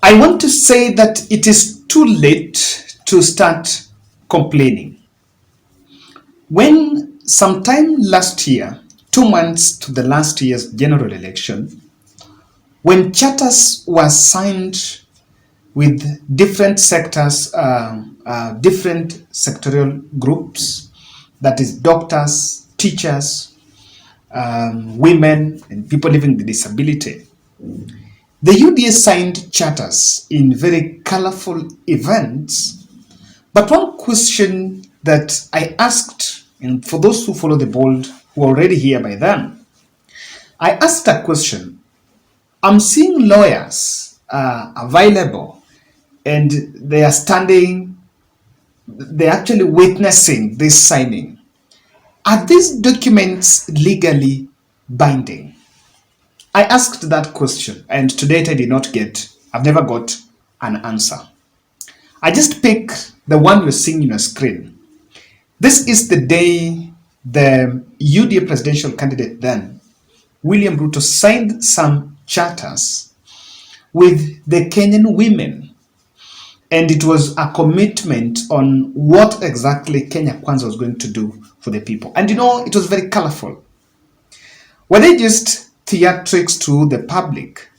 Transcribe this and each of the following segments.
I want to say that it is too late to start complaining. When sometime last year, 2 months to the last year's general election, when charters were signed with different sectors, different sectorial groups, that is doctors, teachers, women, and people living with disability, the UDA signed charters in very colorful events. But one question that I asked, and for those who follow the bold who are already here by then, I asked a question. I'm seeing lawyers available and they are standing, they're actually witnessing this signing. Are these documents legally binding? I asked that question, and to date I've never got an answer. I just pick the one you're seeing on your screen. This is the day the UDA presidential candidate then, William Ruto, signed some charters with the Kenyan women. And it was a commitment on what exactly Kenya Kwanza was going to do for the people. And it was very colorful. Were they just theatrics to the public?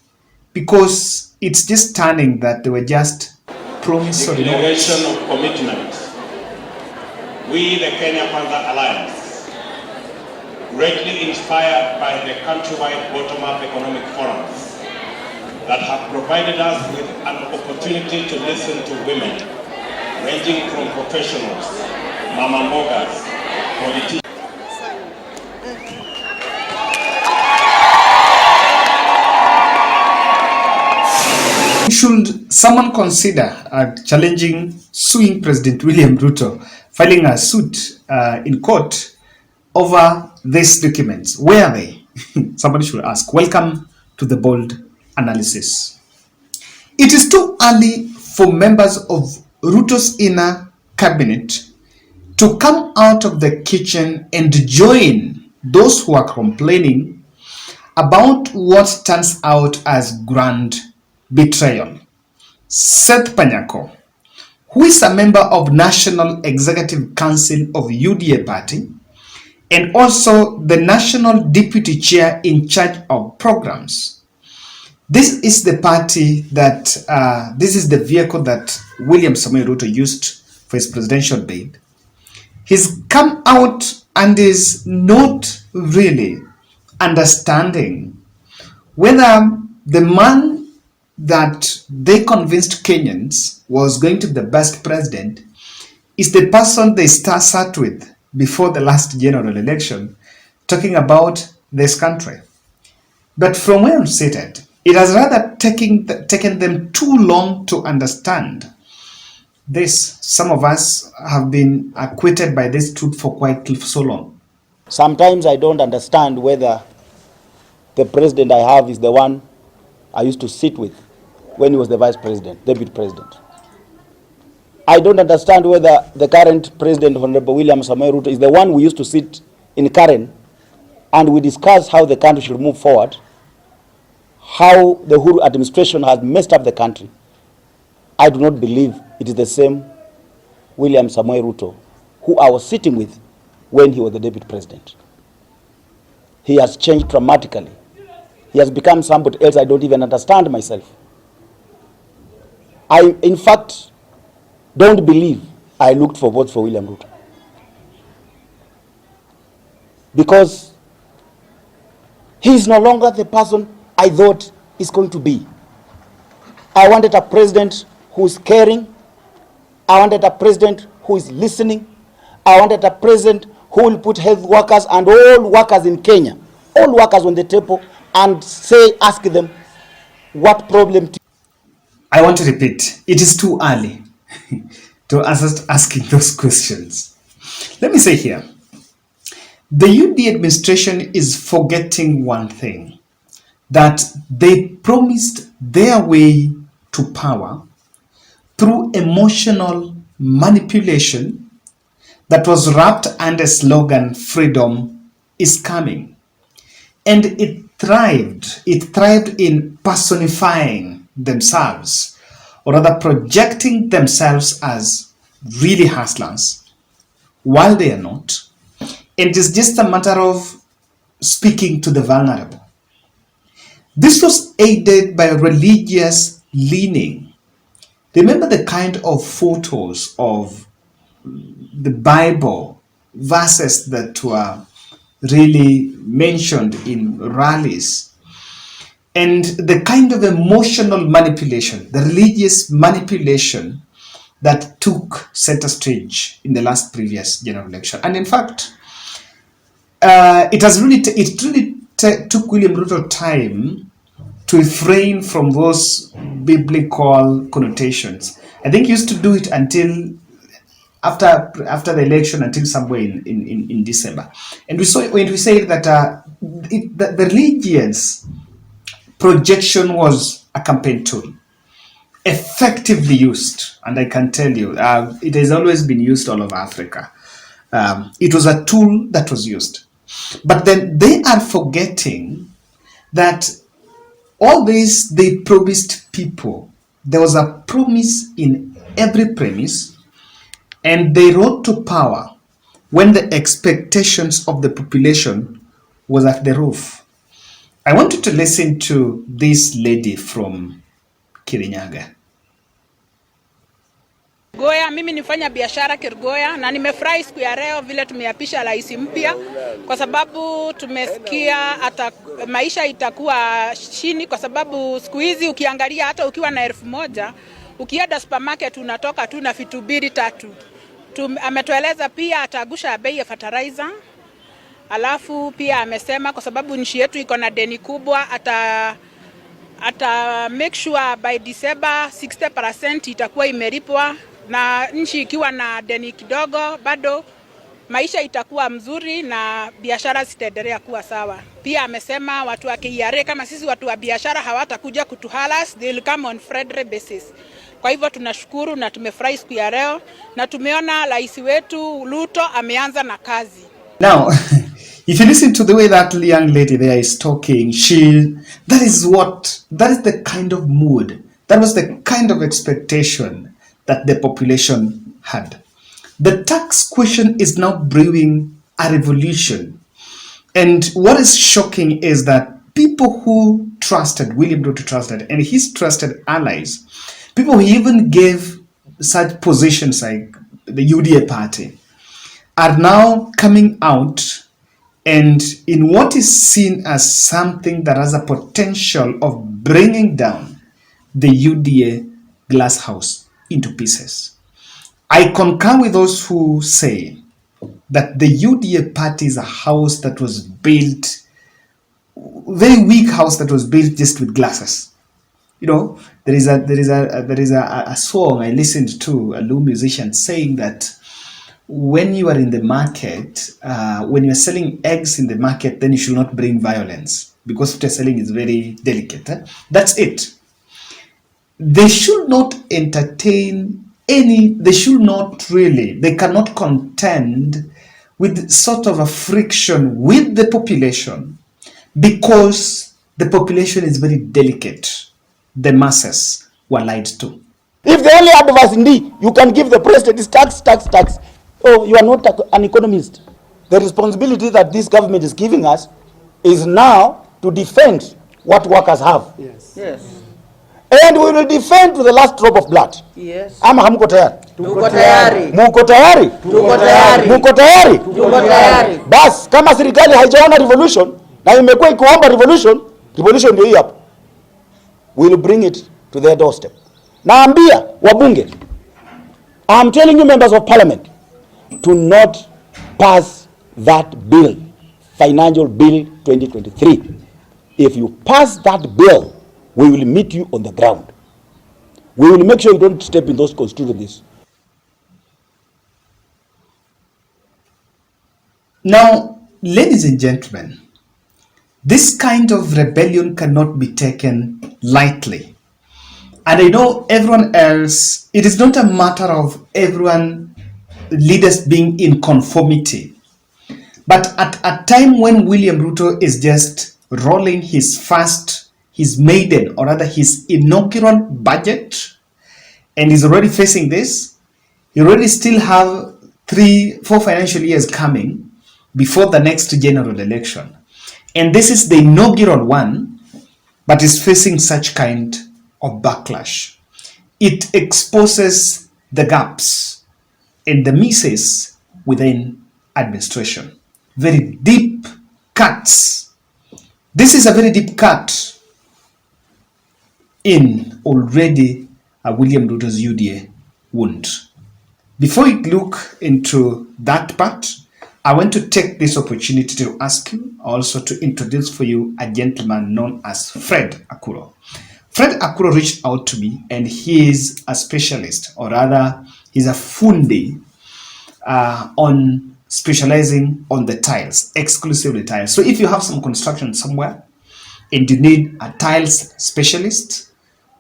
Because it's just stunning that they were just promissory notes. Declaration of commitment. We, the Kenya Kwanza Alliance, greatly inspired by the countrywide bottom-up economic forums that have provided us with an opportunity to listen to women, ranging from professionals, mama mbogas, politicians. Should someone consider challenging, suing President William Ruto, filing a suit in court over these documents? Where are they? Somebody should ask. Welcome to the bold analysis. It is too early for members of Ruto's inner cabinet to come out of the kitchen and join those who are complaining about what turns out as grand betrayal. Seth Panyako, who is a member of National Executive Council of UDA Party and also the National Deputy Chair in charge of programs. This is the party that, this is the vehicle that William Samoei Ruto used for his presidential bid. He's come out and is not really understanding whether the man that they convinced Kenyans was going to be the best president is the person they sat with before the last general election, talking about this country. But from where I'm seated, it has rather taken them too long to understand this. Some of us have been acquitted by this truth for quite so long. Sometimes I don't understand whether the president I have is the one I used to sit with when he was the vice president, deputy president. I don't understand whether the current president, Honorable William Samoei Ruto, is the one we used to sit in Karen and we discuss how the country should move forward, how the Uhuru administration has messed up the country. I do not believe it is the same William Samoei Ruto who I was sitting with when he was the deputy president. He has changed dramatically. He has become somebody else I don't even understand myself. I, in fact, don't believe I looked for votes for William Ruto. Because he is no longer the person I thought he's going to be. I wanted a president who is caring. I wanted a president who is listening. I wanted a president who will put health workers and all workers in Kenya, all workers on the table, and ask them what problem. I want to repeat, it is too early to asking those questions. Let me say here, the UDA administration is forgetting one thing, that they promised their way to power through emotional manipulation that was wrapped under slogan, freedom is coming. And it thrived in personifying themselves or rather projecting themselves as really hustlers, while they are not. It is just a matter of speaking to the vulnerable. This was aided by a religious leaning. Remember the kind of photos of the Bible verses that were really mentioned in rallies, and the kind of emotional manipulation, the religious manipulation that took center stage in the last previous general election. And in fact, it really took William Ruto time to refrain from those biblical connotations. I think he used to do it until after the election, until somewhere in December. And we saw when we say that the religious projection was a campaign tool, effectively used, and I can tell you, it has always been used all over Africa. It was a tool that was used. But then they are forgetting that all this they promised people. There was a promise in every premise, and they rode to power when the expectations of the population was at the roof. I want you to listen to this lady from Kirinyaga. Goya, mimi nifanya biashara Kirgoya na nimefurahi siku ya leo vile tumeapisha rais mpya, kwa sababu tumesikia hata maisha itakuwa chini, kwa sababu siku hizi ukiangalia hata ukiwa na 1,000 ukienda supermarket unatoka tu na vitu 2-3. Ametueleza pia atagusha bei ya fertilizer. Alafu pia amesema kwa sababu nchi yetu iko na deni kubwa, ata make sure by December 60% itakuwa imelipwa, na nchi ikiwa na deni kidogo bado maisha itakuwa mzuri na biashara zitaendelea kuwa sawa. Pia amesema watu wa KRA kama sisi watu wa biashara hawatakuja kutuhalas, they will come on friendly basis. Kwa hivyo tunashukuru na tumefurahi siku ya leo na tumeona rais wetu Ruto ameanza na kazi. Now, if you listen to the way that young lady there is talking, that is the kind of mood, that was the kind of expectation that the population had. The tax question is now brewing a revolution. And what is shocking is that people who trusted, William Ruto trusted, and his trusted allies, people who even gave such positions like the UDA party, are now coming out and in what is seen as something that has a potential of bringing down the UDA glass house into pieces. I concur with those who say that the UDA party is a house that was built, very weak house that was built just with glasses. You know, there is a song I listened to, a Lu musician saying that when you are in the market, when you are selling eggs in the market, then you should not bring violence because what you're selling is very delicate. That's it. They should not entertain they cannot contend with sort of a friction with the population because the population is very delicate. The masses were lied to. If the only advice indeed you can give the president is tax, oh, you are not an economist. The responsibility that this government is giving us is now to defend what workers have. Yes. And we will defend to the last drop of blood. Yes. Ama hamko tayari? Tuko tayari. Muko tayari? Tuko tayari. Muko tayari? Tuko tayari. Bas, kama serikali haijaona revolution na imekuwa ikiomba revolution ndio hii hapa. We will bring it to their doorstep. Naambia wabunge, I'm telling you members of parliament, to not pass that bill, financial bill 2023. If you pass that bill, we will meet you on the ground. We will make sure you don't step in those constituencies. Now, ladies and gentlemen, this kind of rebellion cannot be taken lightly. And I know everyone else, it is not a matter of leaders being in conformity. But at a time when William Ruto is just rolling his maiden, or rather his inaugural budget, and is already facing this. You already still have 3-4 financial years coming before the next general election. And this is the inaugural one, but is facing such kind of backlash. It exposes the gaps and the misses within administration. Very deep cuts. This is a very deep cut in already William Ruto's UDA wound. Before we look into that part, I want to take this opportunity to ask you also to introduce for you a gentleman known as Fred Akuro. Fred Akuro reached out to me, and he is a specialist, or rather, he's a fundi on specializing on the tiles, exclusively tiles. So if you have some construction somewhere and you need a tiles specialist,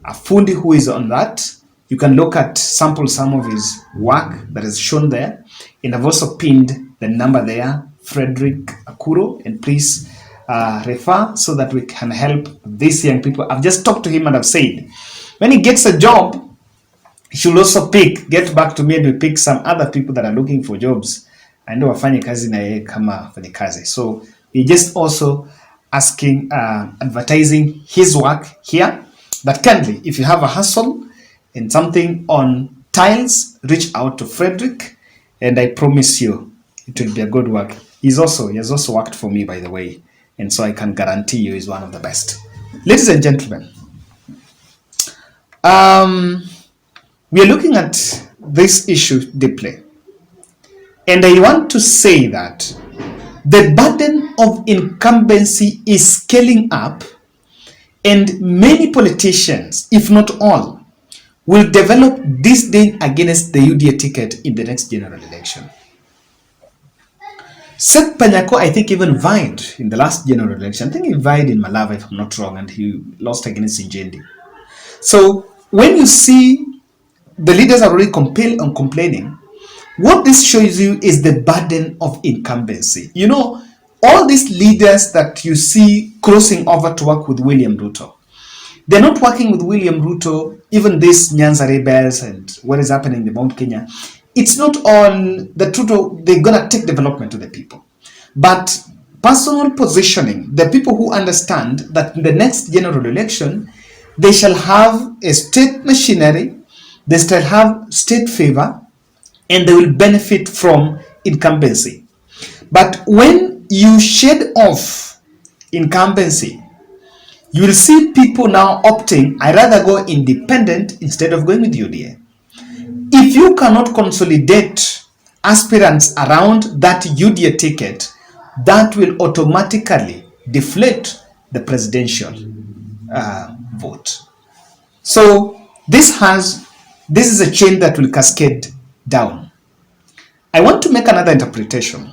a fundi who is on that, you can look at sample some of his work that is shown there. And I've also pinned the number there, Frederick Akuro, and please refer so that we can help these young people. I've just talked to him and I've said, when he gets a job, he should also get back to me, and we pick some other people that are looking for jobs. I know wafanye kazi na yeye kama wafanye kazi. So we're just also asking, advertising his work here. But kindly, if you have a hustle and something on tiles, reach out to Frederick, and I promise you it will be a good work. He has also worked for me, by the way, and so I can guarantee you he's one of the best. Ladies and gentlemen, we are looking at this issue deeply, and I want to say that the burden of incumbency is scaling up, and many politicians, if not all, will develop disdain against the UDA ticket in the next general election. Seth Panyako, I think, even vied in the last general election. I think he vied in Malava, if I'm not wrong, and he lost against Injendi. So when you see the leaders are already complaining, what this shows you is the burden of incumbency. You know, all these leaders that you see crossing over to work with William Ruto, they're not working with William Ruto, even these Nyanza rebels and what is happening in the Mount Kenya. It's not on the Ruto, they're going to take development to the people. But personal positioning, the people who understand that in the next general election, they shall have a state machinery, they shall have state favor, and they will benefit from incumbency. But when you shed off incumbency, you will see people now opting, I rather go independent instead of going with UDA. If you cannot consolidate aspirants around that UDA ticket, that will automatically deflate the presidential vote. So this is a chain that will cascade down. I want to make another interpretation.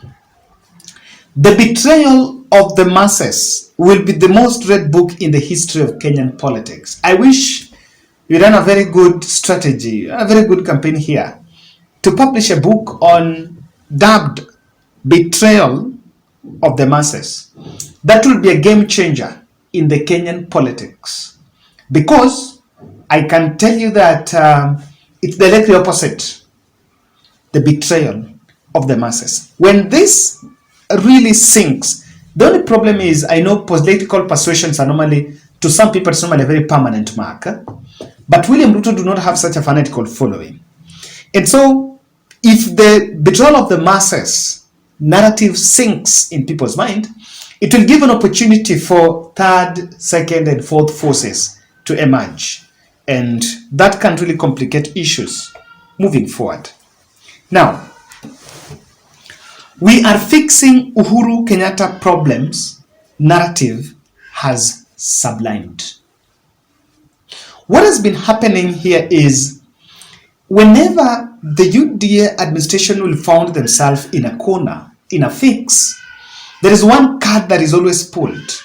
The betrayal of the masses will be the most read book in the history of Kenyan politics. I wish we ran a very good strategy, a very good campaign here to publish a book on dubbed Betrayal of the Masses. That will be a game changer in the Kenyan politics, because I can tell you that it's directly opposite the betrayal of the masses. When this really sinks, the only problem is, I know political persuasions are normally, to some people, it's normally a very permanent mark. But William Ruto do not have such a fanatical following. And so, if the betrayal of the masses narrative sinks in people's mind, it will give an opportunity for third, second, and fourth forces to emerge. And that can really complicate issues moving forward. Now, we are fixing Uhuru Kenyatta problems. Narrative has sublimed. What has been happening here is, whenever the UDA administration will find themselves in a corner, in a fix, there is one card that is always pulled.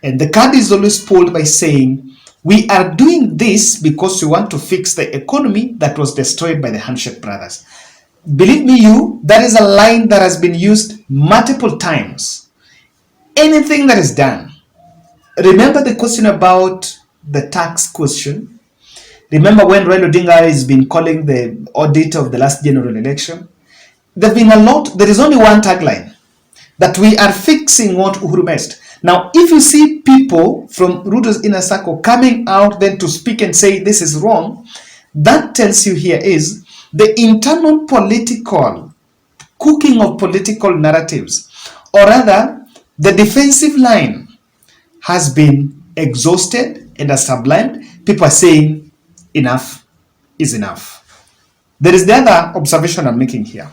And the card is always pulled by saying, we are doing this because we want to fix the economy that was destroyed by the Handshake brothers. Believe me, that is a line that has been used multiple times. Anything that is done. Remember the question about the tax question? Remember when Raila Odinga has been calling the audit of the last general election? There have been a lot. There is only one tagline, that we are fixing what Uhuru messed. Now, if you see people from Ruto's inner circle coming out then to speak and say this is wrong, that tells you here is the internal political cooking of political narratives, or rather, the defensive line has been exhausted and has sublimed. People are saying enough is enough. There is the other observation I'm making here.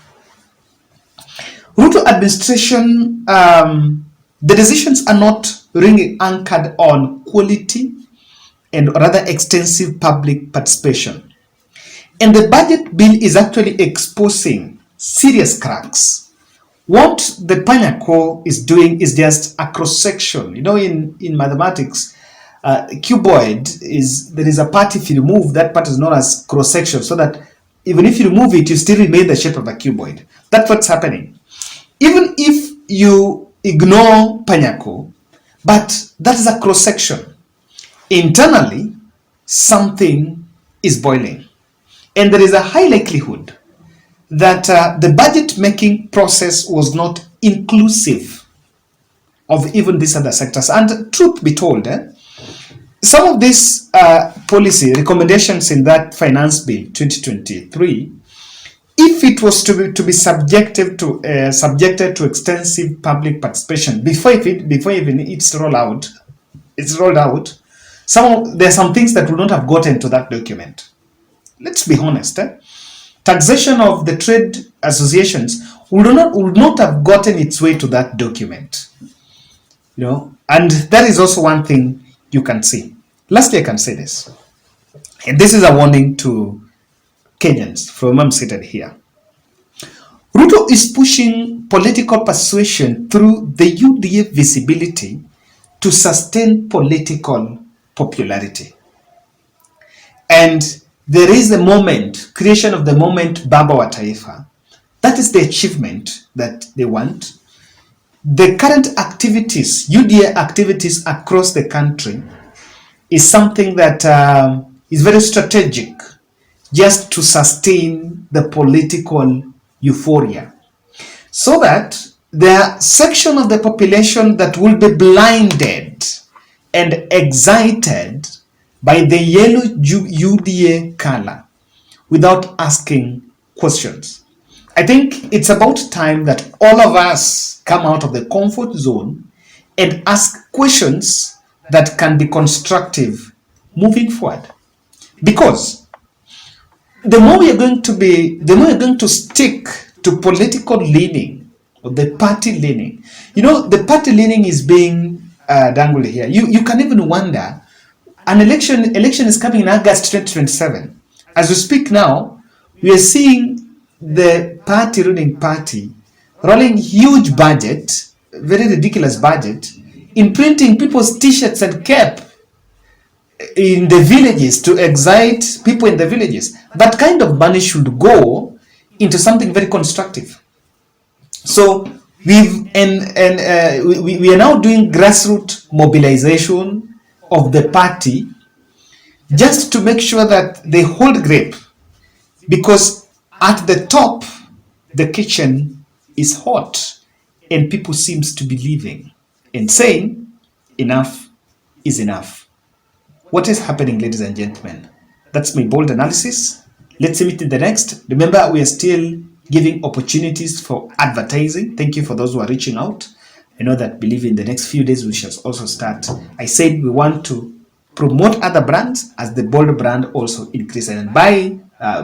Ruto administration, the decisions are not really anchored on quality and rather extensive public participation. And the budget bill is actually exposing serious cracks. What the Panyako is doing is just a cross-section. You know, in mathematics, cuboid there is a part, if you remove, that part is known as cross-section, so that even if you remove it, you still remain the shape of a cuboid. That's what's happening. Even if you ignore Panyako, but that is a cross-section. Internally, something is boiling. And there is a high likelihood that the budget making process was not inclusive of even these other sectors. And truth be told, some of these policy recommendations in that finance bill 2023, if it was to be subjected to extensive public participation before even it's rolled out, there are some things that would not have gotten to that document. Let's be honest. Taxation of the trade associations would not have gotten its way to that document. You know, and that is also one thing you can see. Lastly, I can say this, and this is a warning to Kenyans from whom I'm seated here. Ruto is pushing political persuasion through the UDA visibility to sustain political popularity. And there is a moment, creation of the moment Baba wa Taifa. That is the achievement that they want. The current activities, UDA activities across the country, is something that is very strategic, just to sustain the political euphoria, so that there are section of the population that will be blinded and excited by the yellow UDA color without asking questions. I think it's about time that all of us come out of the comfort zone and ask questions that can be constructive moving forward. Because the more you're going to stick to political leaning or the party leaning. You know, the party leaning is being dangled here. You can even wonder, an election is coming in August 2027. As we speak now, we are seeing the ruling party rolling huge budget, very ridiculous budget, in printing people's t-shirts and cap in the villages to excite people in the villages. That kind of money should go into something very constructive. So we are now doing grassroots mobilization of the party just to make sure that they hold grip, because at the top the kitchen is hot and people seems to be leaving and saying enough is enough. What is happening, ladies and gentlemen? That's my bold analysis. Let's meet in the next. Remember, we are still giving opportunities for advertising. Thank you for those who are reaching out. I know that, believe in the next few days we shall also start. I said we want to promote other brands as the bold brand also increases and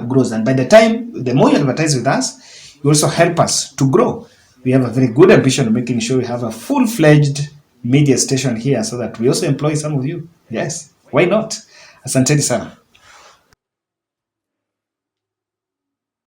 grows. And by the time, the more you advertise with us, you also help us to grow. We have a very good ambition of making sure we have a full-fledged media station here so that we also employ some of you. Yes, why not? Asanteni sana.